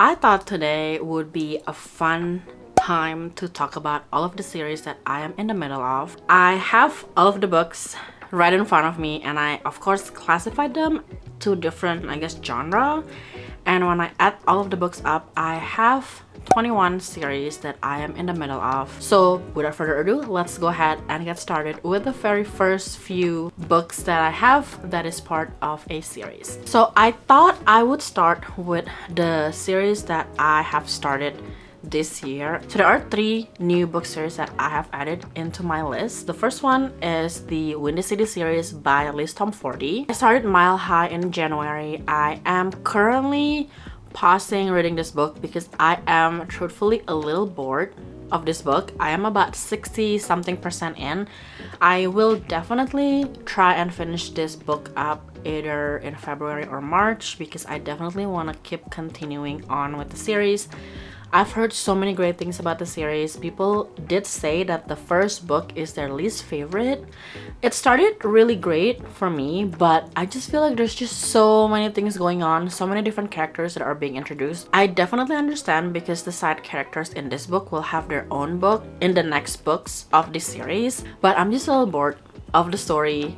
I thought today would be a fun time to talk about all of the series that I am in the middle of. I have all of the books right in front of me, and I of course classified them to different, I guess, genre. And when I add all of the books up, I have 21 series that I am in the middle of. So without further ado, let's go ahead and get started with the very first few books that I have that is part of a series. So I thought I would start with the series that I have started this year. So there are 3 new book series that I have added into my list. The first one is the Windy City series by Liz Tomfordy. I started Mile High in January. I am currently pausing reading this book because I am truthfully a little bored of this book. I am about 60 something% in. I will definitely try and finish this book up either in February or March because I definitely want to keep continuing on with the series. I've heard so many great things about the series. People did say that the first book is their least favorite. It started really great for me, but I just feel like there's just so many things going on, so many different characters that are being introduced. I definitely understand because the side characters in this book will have their own book in the next books of this series, but I'm just a little bored of the story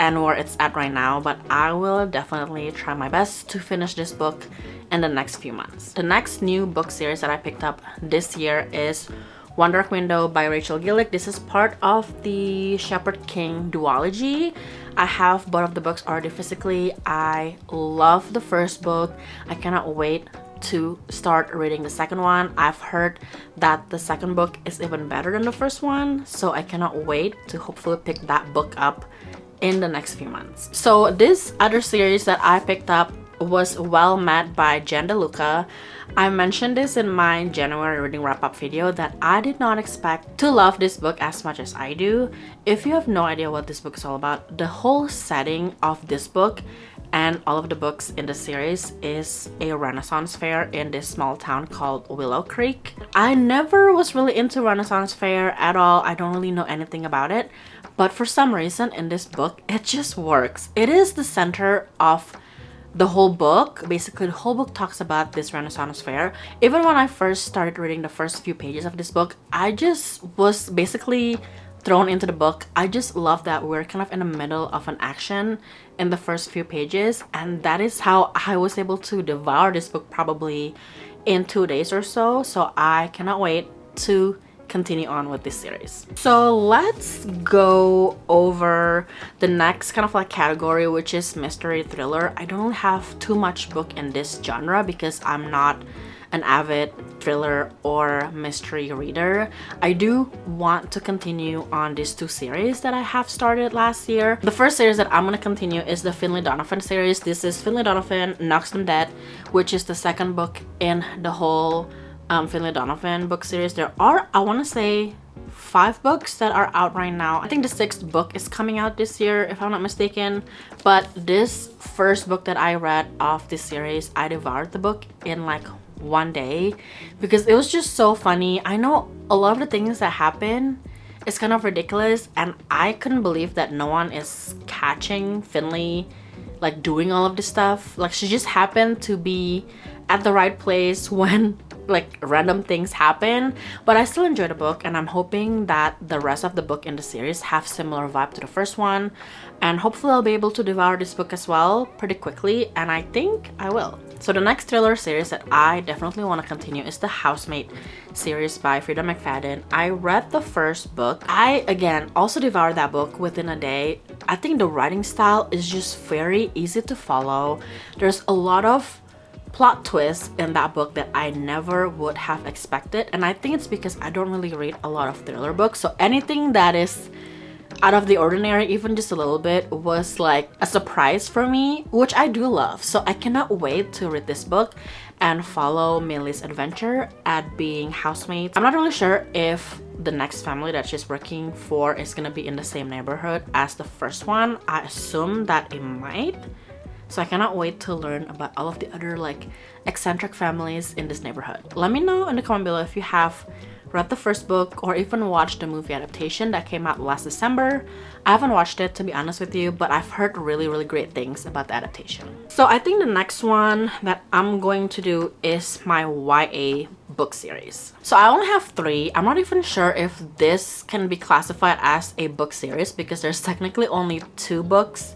and where it's at right now, but I will definitely try my best to finish this book in the next few months. The next new book series that I picked up this year is One Dark Window by Rachel Gillick. This is part of the Shepherd King duology. I have both of the books already physically. I love the first book. I cannot wait to start reading the second one. I've heard that the second book is even better than the first one, so I cannot wait to hopefully pick that book up in the next few months. So this other series that I picked up was Well Met by Jen DeLuca. I mentioned this in my January reading wrap-up video that I did not expect to love this book as much as I do. If you have no idea what this book is all about, the whole setting of this book and all of the books in the series is a Renaissance fair in this small town called Willow Creek. I never was really into Renaissance fair at all. I don't really know anything about it, but for some reason in this book it just works. It is the center of the whole book. Basically the whole book talks about this Renaissance fair. Even when I first started reading the first few pages of this book, I just was basically thrown into the book. I just love that we're kind of in the middle of an action in the first few pages, and that is how I was able to devour this book probably in 2 days or so. So I cannot wait to continue on with this series. So let's go over the next kind of like category, which is mystery thriller. I don't have too much book in this genre because I'm not an avid thriller or mystery reader. I do want to continue on these 2 series that I have started last year. The first series that I'm gonna continue is the Finlay Donovan series. This is Finlay Donovan Knocks Them Dead, which is the second book in the whole Finlay Donovan book series. There are, I want to say, 5 books that are out right now. I think the 6th book is coming out this year if I'm not mistaken, but this first book that I read of this series, I devoured the book in like 1 day because it was just so funny. I know a lot of the things that happen is kind of ridiculous, and I couldn't believe that no one is catching Finlay like doing all of this stuff. Like she just happened to be at the right place when like random things happen, but I still enjoy the book, and I'm hoping that the rest of the book in the series have similar vibe to the first one, and hopefully I'll be able to devour this book as well pretty quickly, and I think I will. So the next thriller series that I definitely want to continue is the Housemate series by Frida McFadden. I read the first book. I again also devoured that book within a day. I think the writing style is just very easy to follow. There's a lot of plot twist in that book that I never would have expected, and I think it's because I don't really read a lot of thriller books, so anything that is out of the ordinary, even just a little bit, was like a surprise for me, which I do love. So I cannot wait to read this book and follow Millie's adventure at being housemates. I'm not really sure if the next family that she's working for is gonna be in the same neighborhood as the first one. I assume that it might. So I cannot wait to learn about all of the other like eccentric families in this neighborhood. Let me know in the comment below if you have read the first book or even watched the movie adaptation that came out last December. I haven't watched it, to be honest with you, but I've heard really great things about the adaptation. So I think the next one that I'm going to do is my YA book series. So I only have 3. I'm not even sure if this can be classified as a book series because there's technically only 2 books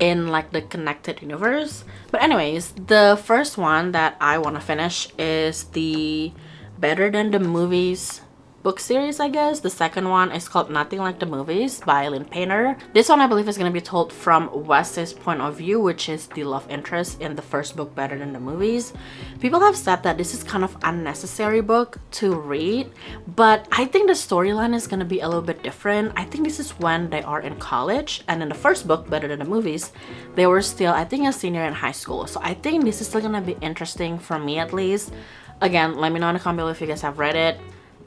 in like the connected universe. But anyways, the first one that I want to finish is the Better Than the Movies book series, I guess. The second one is called Nothing Like the Movies by Lynn Painter. This one I believe is going to be told from Wes's point of view, which is the love interest in the first book, Better Than the Movies. People have said that this is kind of unnecessary book to read, but I think the storyline is going to be a little bit different. I think this is when they are in college, and in the first book, Better Than the Movies, they were still, I think, a senior in high school. So I think this is still going to be interesting for me at least. Again, let me know in the comment below if you guys have read it.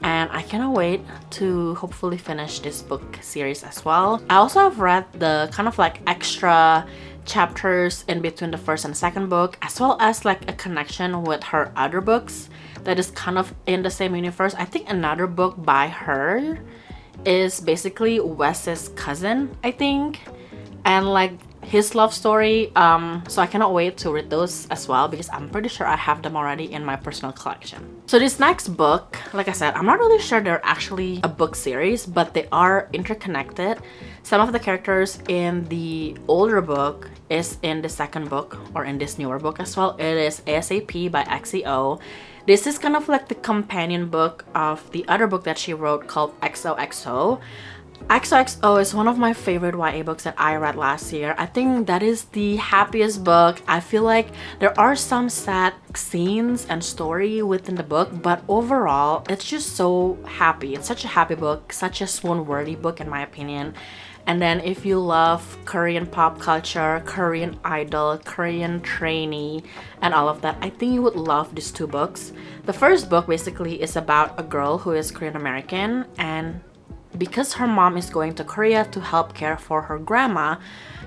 And I cannot wait to hopefully finish this book series as well. I also have read the kind of like extra chapters in between the first and second book, as well as like a connection with her other books that is kind of in the same universe. I think another book by her is basically Wes's cousin, I think, and like his love story. So I cannot wait to read those as well because I'm pretty sure I have them already in my personal collection. So this next book, like I said, I'm not really sure they're actually a book series, but they are interconnected. Some of the characters in the older book is in the second book or in this newer book as well. It is ASAP by XEO. This is kind of like the companion book of the other book that she wrote called XOXO. XOXO is one of my favorite YA books that I read last year. I think that is the happiest book. I feel like there are some sad scenes and story within the book, but overall it's just so happy. It's such a happy book, such a swoon-worthy book in my opinion. And then if you love Korean pop culture, Korean idol, Korean trainee, and all of that, I think you would love these 2 books. The first book basically is about a girl who is Korean American, and because her mom is going to Korea to help care for her grandma,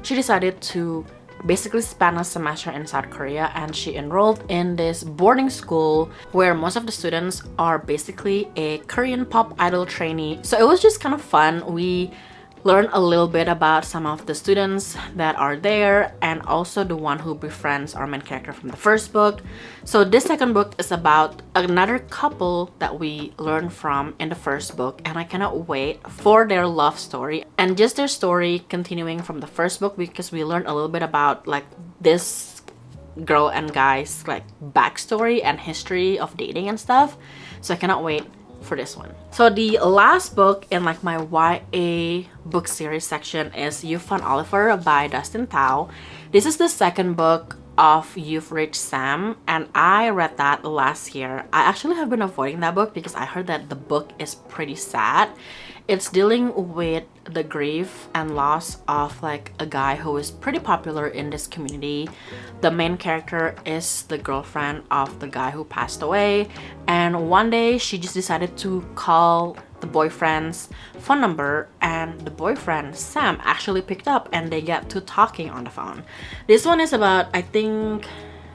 she decided to basically spend a semester in South Korea, and she enrolled in this boarding school where most of the students are basically a Korean pop idol trainee. So it was just kind of fun. We learn a little bit about some of the students that are there, and also the one who befriends our main character from the first book. So this second book is about another couple that we learn from in the first book, and I cannot wait for their love story and just their story continuing from the first book, because we learn a little bit about like this girl and guy's like backstory and history of dating and stuff. So I cannot wait for this one. So the last book in like my YA book series section is You've Found Oliver by Dustin Tao. This is the second book of You've Reached Sam, and I read that last year. I actually have been avoiding that book because I heard that the book is pretty sad. It's dealing with the grief and loss of like a guy who is pretty popular in this community. The main character is the girlfriend of the guy who passed away, and one day she just decided to call the boyfriend's phone number, and the boyfriend Sam actually picked up and they get to talking on the phone. This one is about, I think,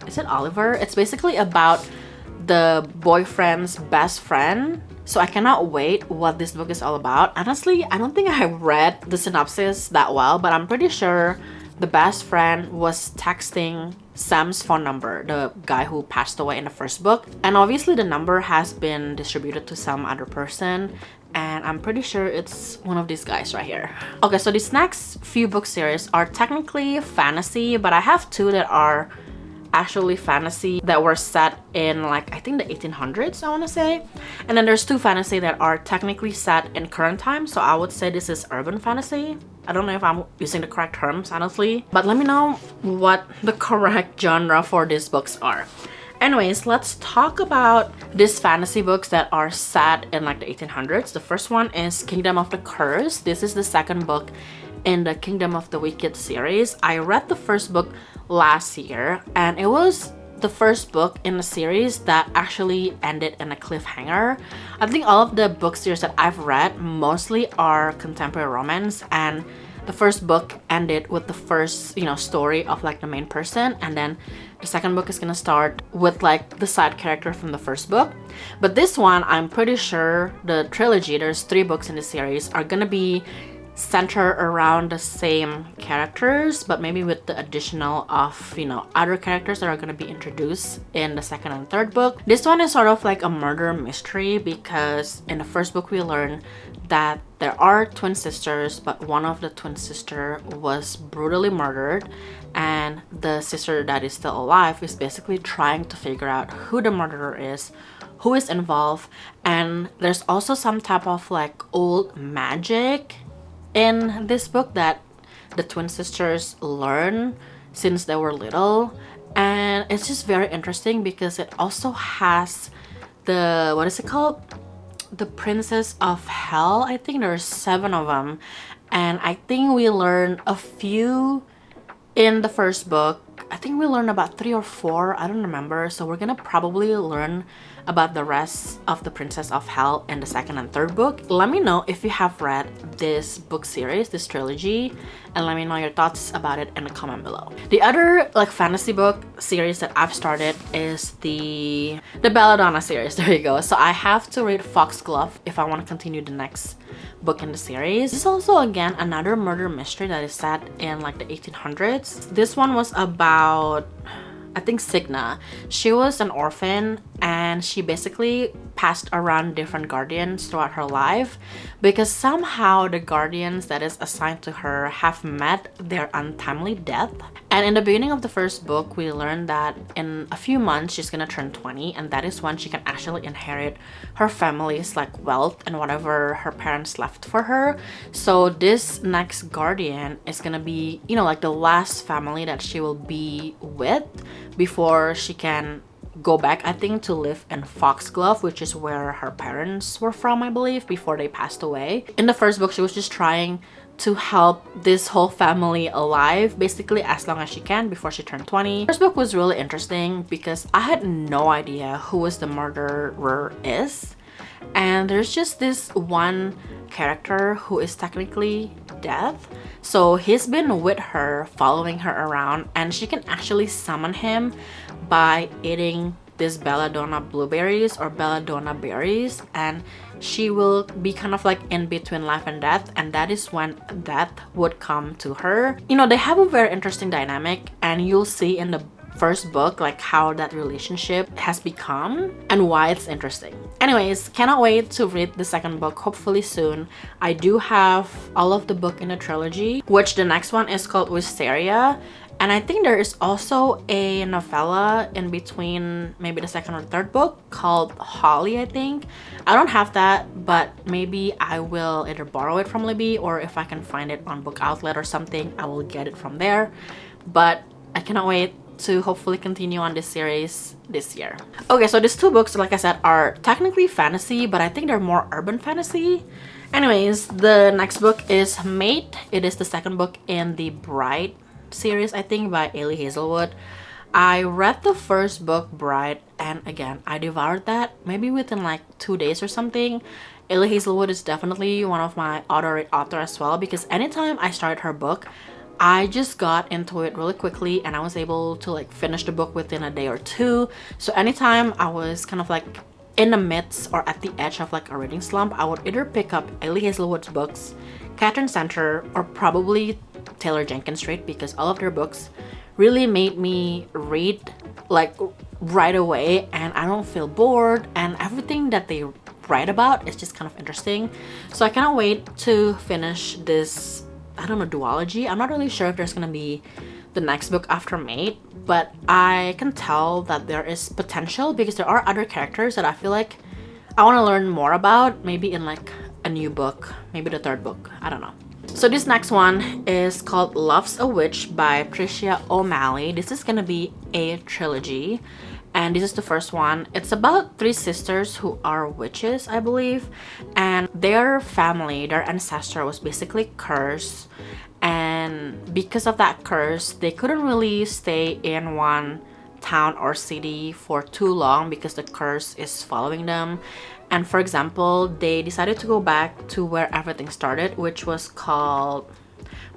is it Oliver? It's basically about the boyfriend's best friend. So I cannot wait what this book is all about. Honestly, I don't think I read the synopsis that well, but I'm pretty sure the best friend was texting Sam's phone number, the guy who passed away in the first book. And obviously the number has been distributed to some other person, and I'm pretty sure it's one of these guys right here. Okay, so these next few book series are technically fantasy, but I have 2 that are actually fantasy that were set in like I think the 1800s, I want to say, and then there's 2 fantasy that are technically set in current time. So I would say this is urban fantasy. I don't know if I'm using the correct terms honestly, but let me know what the correct genre for these books are. Anyways, let's talk about these fantasy books that are set in like the 1800s. The first one is Kingdom of the Curse. This is the second book in the Kingdom of the Wicked series. I read the first book last year, and it was the first book in the series that actually ended in a cliffhanger. I think all of the book series that I've read mostly are contemporary romance, and the first book ended with the first, story of like the main person, and then the second book is gonna start with like the side character from the first book. But this one, I'm pretty sure the trilogy, there's 3 books in the series, are gonna be center around the same characters, but maybe with the additional of other characters that are going to be introduced in the second and third book. This one is sort of like a murder mystery, because in the first book we learn that there are twin sisters, but one of the twin sister was brutally murdered, and the sister that is still alive is basically trying to figure out who the murderer is, who is involved. And there's also some type of like old magic in this book that the twin sisters learn since they were little, and it's just very interesting because it also has the, what is it called, the Princess of Hell. I think there's 7 of them, and I think we learn a few in the first book. I think we learned about 3 or 4, I don't remember. So we're gonna probably learn about the rest of the Princess of Hell in the second and third book. Let me know if you have read this book series, this trilogy, and let me know your thoughts about it in the comment below. The other like fantasy book series that I've started is the Belladonna series. There you go. So I have to read Foxglove if I want to continue the next book in the series. This is also again another murder mystery that is set in like the 1800s. This one was about, I think, Signa. She was an orphan, and she basically passed around different guardians throughout her life, because somehow the guardians that is assigned to her have met their untimely death. And in the beginning of the first book, we learned that in a few months she's gonna turn 20, and that is when she can actually inherit her family's like wealth and whatever her parents left for her. So this next guardian is gonna be, like the last family that she will be with before she can go back, I think, to live in Foxglove, which is where her parents were from, I believe, before they passed away. In the first book, she was just trying to help this whole family alive, basically, as long as she can before she turned 20. First book was really interesting because I had no idea who was the murderer is. And there's just this one character who is technically dead. So he's been with her, following her around, and she can actually summon him by eating these belladonna blueberries or belladonna berries, and she will be kind of like in between life and death, and that is when death would come to her. They have a very interesting dynamic, and you'll see in the first book like how that relationship has become and why it's interesting. Anyways, cannot wait to read the second book, hopefully soon. I do have all of the book in the trilogy, which the next one is called Wisteria, and I think there is also a novella in between maybe the second or third book called Holly, I think. I don't have that, but maybe I will either borrow it from Libby, or if I can find it on Book Outlet or something, I will get it from there. But I cannot wait to hopefully continue on this series this year. Okay, so these 2 books, like I said, are technically fantasy, but I think they're more urban fantasy. Anyways, the next book is Mate. It is the second book in the Bride series, I think, by Elie Hazelwood. I read the first book, Bride, and again, I devoured that maybe within like 2 days or something. Elie Hazelwood is definitely one of my author as well, because anytime I started her book, I just got into it really quickly, and I was able to like finish the book within a day or 2. So anytime I was kind of like in the midst or at the edge of like a reading slump, I would either pick up Elie Hazelwood's books, Katherine Center, or probably Taylor Jenkins Reid, because all of their books really made me read like right away, and I don't feel bored, and everything that they write about is just kind of interesting. So I cannot wait to finish this, I don't know, duology. I'm not really sure if there's gonna be the next book after Mate, but I can tell that there is potential because there are other characters that I feel like I want to learn more about, maybe in like a new book, maybe the third book, I don't know. So this next one is called Love's a Witch by Tricia O'Malley. This is gonna be a trilogy, and this is the first one. It's about 3 sisters who are witches, I believe, and their family, their ancestor was basically cursed, and because of that curse, they couldn't really stay in one town or city for too long because the curse is following them. And for example, they decided to go back to where everything started, which was called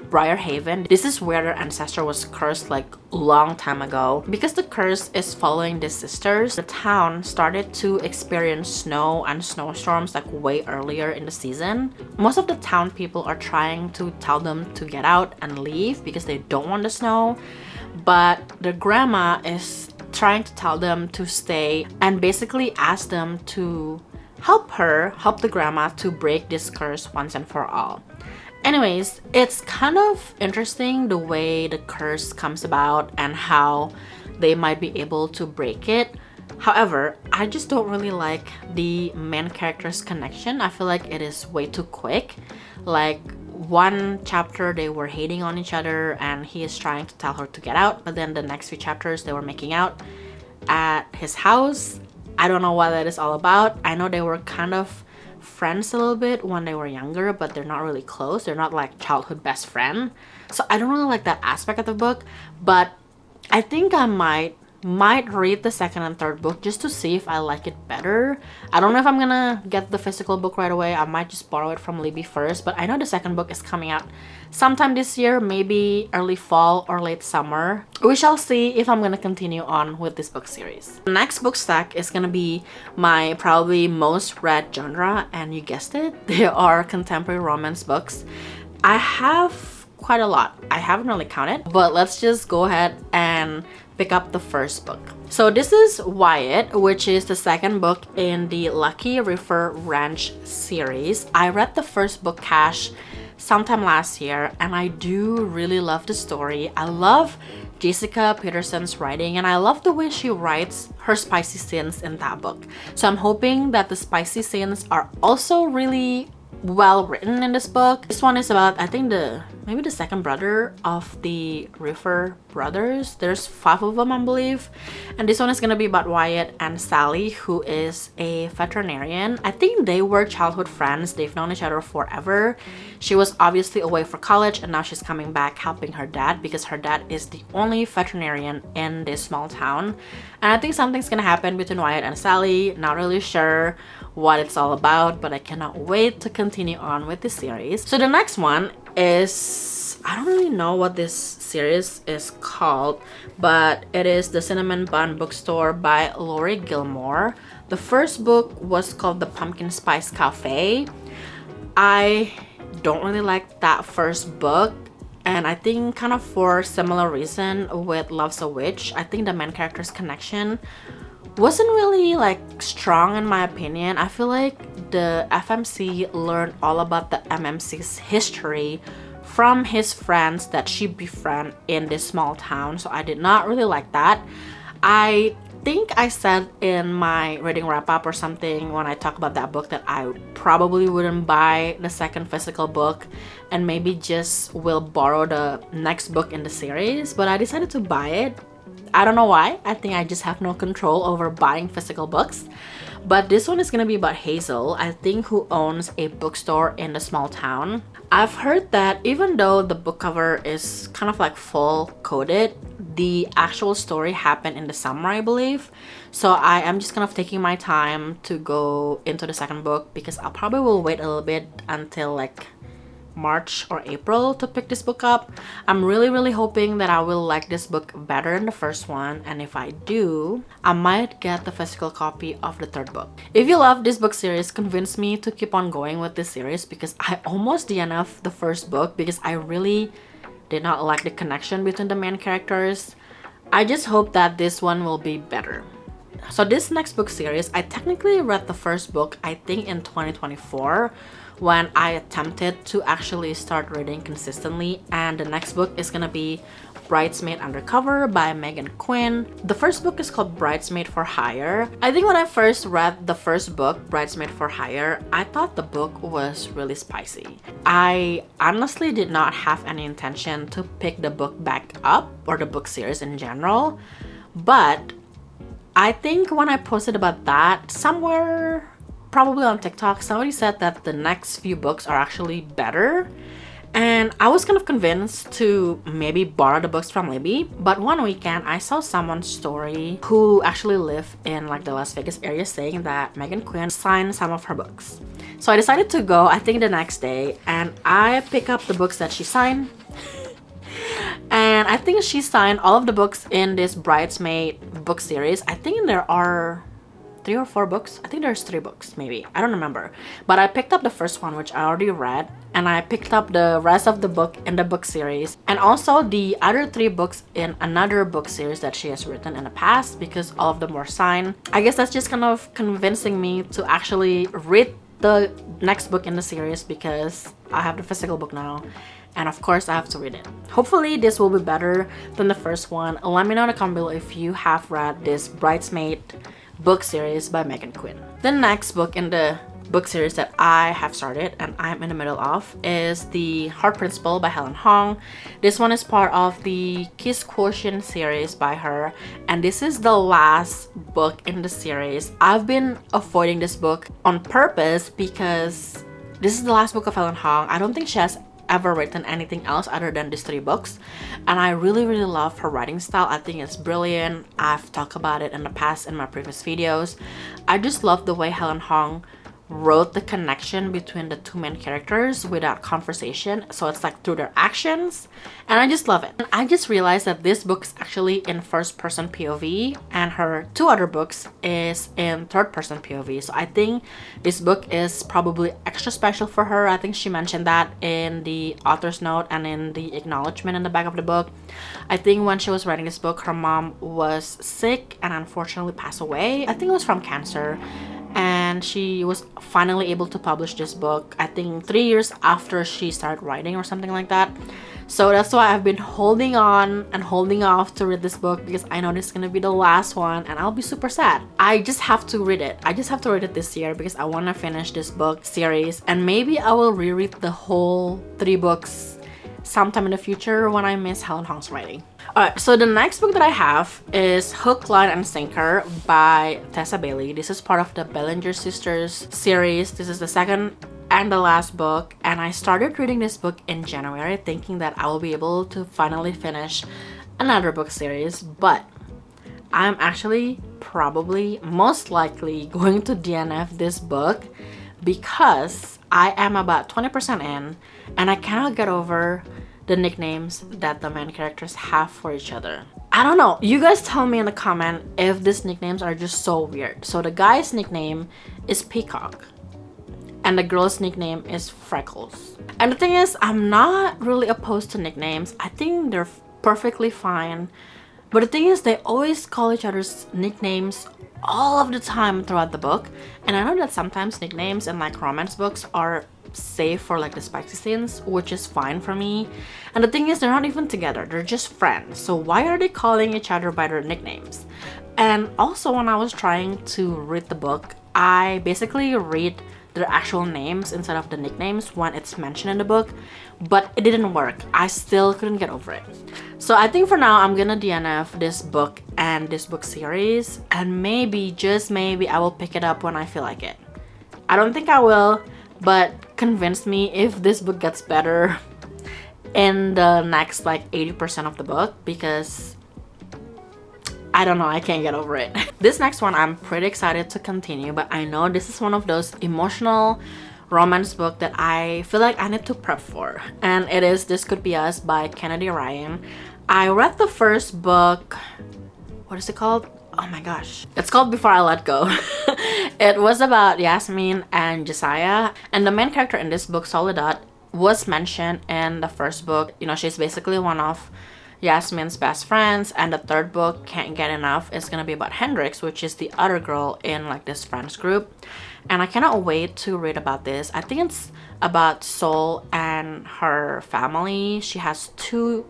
Briarhaven. This is where their ancestor was cursed like long time ago. Because the curse is following these sisters, the town started to experience snow and snowstorms like way earlier in the season. Most of the town people are trying to tell them to get out and leave because they don't want the snow, but their grandma is trying to tell them to stay and basically ask them to help the grandma to break this curse once and for all. Anyways, it's kind of interesting the way the curse comes about and how they might be able to break it. However, I just don't really like the main character's connection. I feel like it is way too quick. Like, one chapter they were hating on each other and he is trying to tell her to get out, but then the next few chapters they were making out at his house. I don't know what that is all about. I know they were kind of friends a little bit when they were younger, but they're not really close. They're not like childhood best friend. So I don't really like that aspect of the book, but I think I might read the second and third book just to see if I like it better. I don't know if I'm gonna get the physical book right away. I might just borrow it from Libby first, but I know the second book is coming out sometime this year, maybe early fall or late summer. We shall see if I'm gonna continue on with this book series. The next book stack is gonna be my probably most read genre, and you guessed it, they are contemporary romance books. I have quite a lot. I haven't really counted, but let's just go ahead and pick up the first book. So this is Wyatt, which is the second book in the Lucky River Ranch series. I read the first book, Cash, sometime last year, and I do really love the story. I love Jessica Peterson's writing, and I love the way she writes her spicy scenes in that book. So I'm hoping that the spicy scenes are also really well written in this book. This one is about, I think, maybe the second brother of the River brothers. There's 5 of them, I believe, and this one is gonna be about Wyatt and Sally, who is a veterinarian. I think they were childhood friends. They've known each other forever. She was obviously away for college, and now she's coming back helping her dad because her dad is the only veterinarian in this small town. And I think something's gonna happen between Wyatt and Sally. Not really sure what it's all about, but I cannot wait to continue on with this series. So the next one is, I don't really know what this series is called, but it is The Cinnamon Bun Bookstore by Lori Gilmore. The first book was called The Pumpkin Spice Cafe. I don't really like that first book, and I think kind of for similar reason with Love's a Witch. I think the main character's connection wasn't really like strong in my opinion. I feel like the FMC learned all about the MMC's history from his friends that she befriended in this small town, so I did not really like that. I think I said in my reading wrap up or something when I talk about that book that I probably wouldn't buy the second physical book and maybe just will borrow the next book in the series, but I decided to buy it. I don't know why. I think I just have no control over buying physical books. But this one is gonna be about Hazel, I think, who owns a bookstore in the small town. I've heard that even though the book cover is kind of like full coded, the actual story happened in the summer, I believe. So I am just kind of taking my time to go into the second book because I probably will wait a little bit until like March or April to pick this book up. I'm really hoping that I will like this book better than the first one, and if I do, I might get the physical copy of the third book. If you love this book series, convince me to keep on going with this series because I almost DNF'd the first book because I really did not like the connection between the main characters. I just hope that this one will be better. So this next book series, I technically read the first book I think in 2024 when I attempted to actually start reading consistently, and the next book is gonna be Bridesmaid Undercover by Megan Quinn. The first book is called Bridesmaid for Hire. I think when I first read the first book, Bridesmaid for Hire, I thought the book was really spicy. I honestly did not have any intention to pick the book back up or the book series in general, but I think when I posted about that somewhere, probably on TikTok, somebody said that the next few books are actually better. And I was kind of convinced to maybe borrow the books from Libby, but one weekend I saw someone's story who actually lived in like the Las Vegas area saying that Megan Quinn signed some of her books. So I decided to go, I think the next day, and I pick up the books that she signed. And I think she signed all of the books in this Bridesmaid book series. I think there are 3 or 4 books. I think there's 3 books, maybe. I don't remember. But I picked up the first one, which I already read, and I picked up the rest of the book in the book series, and also the other 3 books in another book series that she has written in the past, because all of them were signed. I guess that's just kind of convincing me to actually read the next book in the series, because I have the physical book now. And of course I have to read it. Hopefully this will be better than the first one. Let me know in the comment below if you have read this Bridesmaid book series by Megan Quinn. The next book in the book series that I have started and I'm in the middle of is The Heart Principle by Helen Hong. This one is part of the Kiss Quotient series by her, and this is the last book in the series. I've been avoiding this book on purpose because this is the last book of Helen Hong. I don't think she has ever written anything else other than these 3 books, and I really love her writing style. I think it's brilliant. I've talked about it in the past in my previous videos. I just love the way Helen Hong wrote the connection between the 2 main characters without conversation, so it's like through their actions, and I just love it. And I just realized that this book is actually in first person POV and her 2 other books is in third person POV, so I think this book is probably extra special for her. I think she mentioned that in the author's note and in the acknowledgement in the back of the book. I think when she was writing this book, her mom was sick and unfortunately passed away. I think it was from cancer, and she was finally able to publish this book, I think 3 years after she started writing or something like that. So that's why I've been holding on and holding off to read this book, because I know this is gonna be the last one and I'll be super sad. I just have to read it. I just have to read it this year because I want to finish this book series, and maybe I will reread the whole 3 books sometime in the future when I miss Helen Hong's writing. Alright, so the next book that I have is Hook, Line, and Sinker by Tessa Bailey. This is part of the Bellinger Sisters series. This is the second and the last book, and I started reading this book in January thinking that I will be able to finally finish another book series, but I'm actually probably most likely going to DNF this book because I am about 20% in and I cannot get over the nicknames that the main characters have for each other. I don't know. You guys tell me in the comment if these nicknames are just so weird. So the guy's nickname is Peacock and the girl's nickname is Freckles. And the thing is, I'm not really opposed to nicknames. I think they're perfectly fine. But the thing is, they always call each other's nicknames all of the time throughout the book. And I know that sometimes nicknames in like romance books are safe for like the spicy scenes, which is fine for me. And the thing is, they're not even together, they're just friends, so why are they calling each other by their nicknames? And also, when I was trying to read the book, I basically read their actual names instead of the nicknames when it's mentioned in the book, but it didn't work. I still couldn't get over it. So I think for now I'm gonna DNF this book and this book series, and maybe, just maybe, I will pick it up when I feel like it. I don't think I will, but convince me if this book gets better in the next like 80% of the book, because I don't know, I can't get over it. This next one I'm pretty excited to continue, but I know this is one of those emotional romance book that I feel like I need to prep for, and it is This Could Be Us by Kennedy Ryan. I read the first book, what is it called? Oh my gosh, it's called Before I Let Go. It was about Yasmin and Josiah, and the main character in this book, Soledad, was mentioned in the first book. You know, she's basically one of Yasmin's best friends, and the third book, Can't Get Enough, is gonna be about Hendrix, which is the other girl in like this friends group. And I cannot wait to read about this. I think it's about Sol and her family. She has 2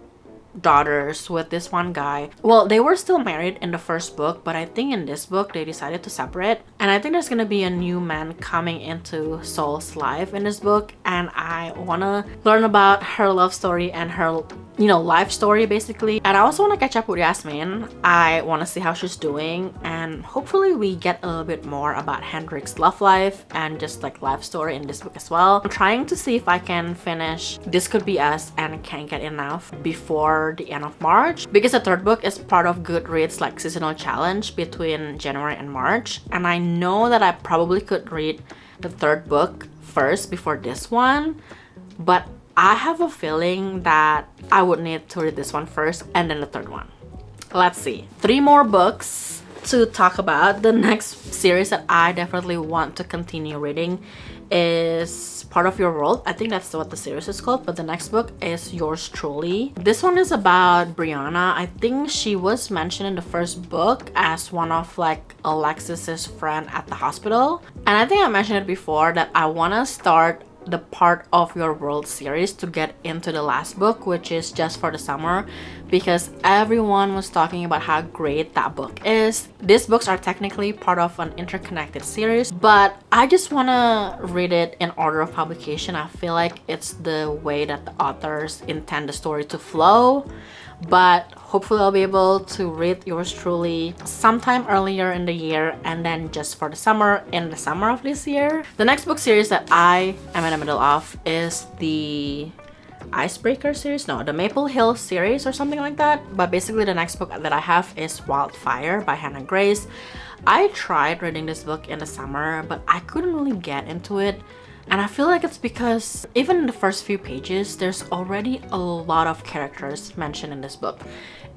daughters with this one guy. Well, they were still married in the first book, but I think in this book they decided to separate, and I think there's gonna be a new man coming into Sol's life in this book, and I wanna learn about her love story and her life story basically. And I also want to catch up with Yasmin. I want to see how she's doing, and hopefully we get a little bit more about Hendrik's love life and just like life story in this book as well. I'm trying to see if I can finish This Could Be Us and Can't Get Enough before the end of March, because the third book is part of Goodreads like seasonal challenge between January and March, and I know that I probably could read the third book first before this one, but I have a feeling that I would need to read this one first and then the third one. Let's see. 3 more books to talk about. The next series that I definitely want to continue reading is Part of Your World. I think that's what the series is called, but the next book is Yours Truly. This one is about Brianna. I think she was mentioned in the first book as one of like Alexis's friend at the hospital. And I think I mentioned it before that I want to start the Part of Your World series to get into the last book, which is Just for the Summer, because everyone was talking about how great that book is. These books are technically part of an interconnected series, but I just want to read it in order of publication. I feel like it's the way that the authors intend the story to flow. But hopefully I'll be able to read Yours Truly sometime earlier in the year, and then Just for the Summer in the summer of this year. The next book series that I am in the middle of is the Icebreaker series, no, the Maple Hill series or something like that. But basically the next book that I have is Wildfire by Hannah Grace. I tried reading this book in the summer, but I couldn't really get into it. And I feel like it's because even in the first few pages, there's already a lot of characters mentioned in this book.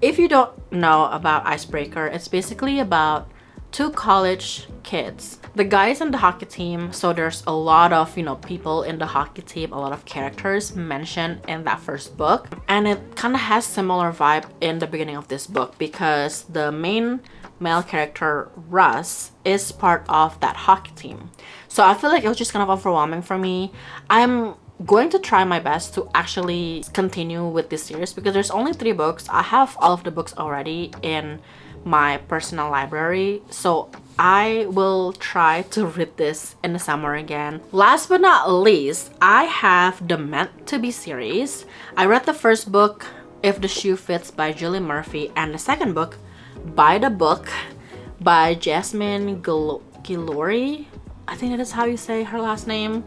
If you don't know about Icebreaker, it's basically about 2 college kids. The guys in the hockey team, so there's a lot of, people in the hockey team, a lot of characters mentioned in that first book. And it kind of has similar vibe in the beginning of this book, because the main male character, Russ, is part of that hockey team. So I feel like it was just kind of overwhelming for me. I'm going to try my best to actually continue with this series because there's only 3 books. I have all of the books already in my personal library, so I will try to read this in the summer again. Last but not least, I have the Meant to Be series. I read the first book, If the Shoe Fits by Julie Murphy, and the second book, By the Book by Jasmine Guillory, I think that is how you say her last name,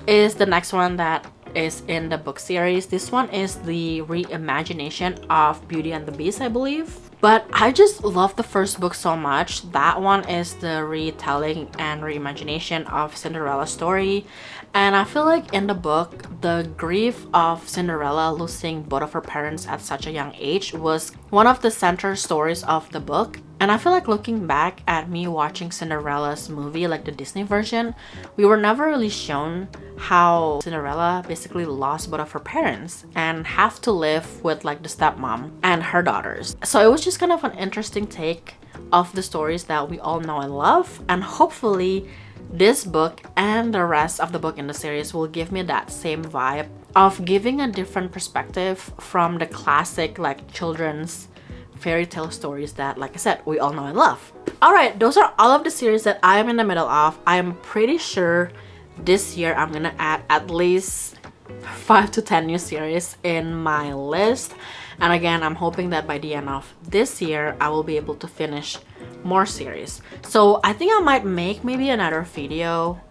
is the next one that is in the book series. This one is the reimagination of Beauty and the Beast, I believe. But I just love the first book so much. That one is the retelling and reimagination of Cinderella's story. And I feel like in the book, the grief of Cinderella losing both of her parents at such a young age was one of the center stories of the book. And I feel like looking back at me watching Cinderella's movie, like the Disney version, we were never really shown how Cinderella basically lost both of her parents and have to live with like the stepmom and her daughters. So it was just kind of an interesting take of the stories that we all know and love, and hopefully this book and the rest of the book in the series will give me that same vibe of giving a different perspective from the classic like children's fairy tale stories that, like I said, we all know and love. Alright, those are all of the series that I am in the middle of. I am pretty sure this year I'm gonna add at least 5 to 10 new series in my list. And again, I'm hoping that by the end of this year, I will be able to finish more series. So I think I might make maybe another video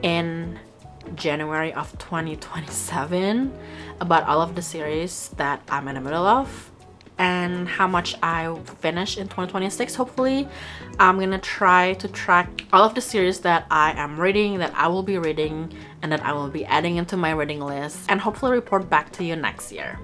in January of 2027 about all of the series that I'm in the middle of and how much I finish in 2026. Hopefully I'm gonna try to track all of the series that I am reading, that I will be reading, and that I will be adding into my reading list, and hopefully report back to you next year.